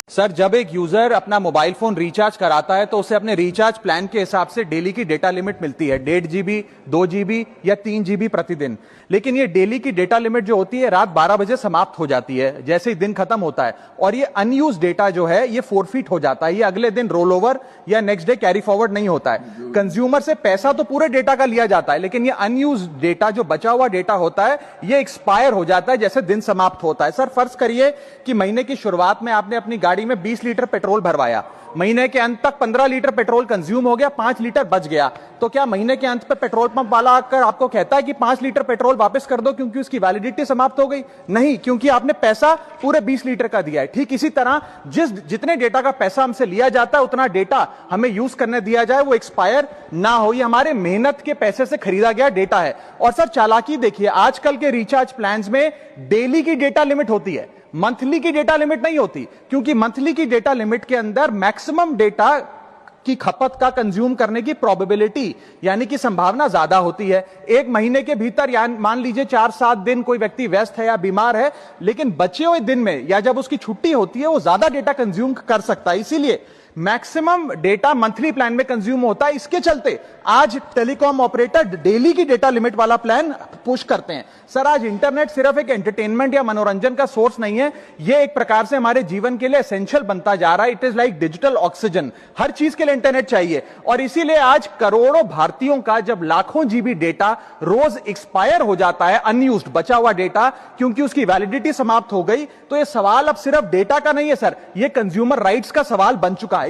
Sir, जब एक user अपना मोबाइल फोन रिचार्ज कराता है तो उसे अपने रिचार्ज प्लान के हिसाब से डेली की डेटा लिमिट मिलती है 1.5 जीबी, 2 जीबी या 3 जीबी प्रतिदिन। लेकिन ये डेली की डेटा लिमिट जो होती है रात 12 बजे समाप्त हो जाती है जैसे ही दिन खत्म होता है, और ये अनयूज डेटा जो है ये फोरफिट हो जाता है। ये अगले दिन रोल ओवर या नेक्स्ट डे कैरी फॉरवर्ड नहीं होता है। कंज्यूमर से पैसा तो पूरे डेटा का लिया जाता है, लेकिन ये अनयूज डेटा जो बचा हुआ डेटा होता है ये एक्सपायर हो जाता है जैसे दिन समाप्त होता है। सर, फर्ज करिए कि महीने की शुरुआत में आपने अपनी गाड़ी में 20 लीटर पेट्रोल भरवाया, महीने के अंत तक 15 लीटर पेट्रोल कंज्यूम हो गया, 5 लीटर बच गया, तो क्या महीने के अंत पे पेट्रोल पंप वाला आकर आपको कहता है कि 5 लीटर पेट्रोल वापस कर दो क्योंकि उसकी वैलिडिटी समाप्त हो गई? नहीं, क्योंकि आपने पैसा पूरे 20 लीटर का दिया है। ठीक इसी तरह जितने डेटा का पैसा हमसे लिया जाता है उतना डेटा हमें यूज करने दिया जाए, वो एक्सपायर ना हो। ये हमारे मेहनत के पैसे से खरीदा गया डेटा है। और सर, चालाकी देखिए, आजकल के रिचार्ज प्लान्स में डेली की डेटा लिमिट होती है, मंथली की डेटा लिमिट नहीं होती, क्योंकि मंथली की डेटा लिमिट के अंदर मैक्सिमम डेटा की खपत का कंज्यूम करने की प्रोबेबिलिटी यानी कि संभावना ज्यादा होती है। एक महीने के भीतर या मान लीजिए 4-7 दिन कोई व्यक्ति व्यस्त है या बीमार है, लेकिन बचे हुए दिन में या जब उसकी छुट्टी होती है वो ज्यादा डेटा कंज्यूम कर सकता है। इसीलिए मैक्सिमम डेटा मंथली प्लान में कंज्यूम होता है। इसके चलते आज टेलीकॉम ऑपरेटर डेली की डेटा लिमिट वाला प्लान पुश करते हैं। सर, आज इंटरनेट सिर्फ एक एंटरटेनमेंट या मनोरंजन का सोर्स नहीं है, ये एक प्रकार से हमारे जीवन के लिए एसेंशियल बनता जा रहा है। It is like digital oxygen. हर चीज के लिए इंटरनेट चाहिए, और इसीलिए आज करोड़ों भारतीयों का जब लाखों जीबी डेटा रोज एक्सपायर हो जाता है, अनयूज्ड बचा हुआ डेटा, क्योंकि उसकी वैलिडिटी समाप्त हो गई, तो ये सवाल अब सिर्फ डेटा का नहीं है सर, ये कंज्यूमर राइट्स का सवाल बन चुका है।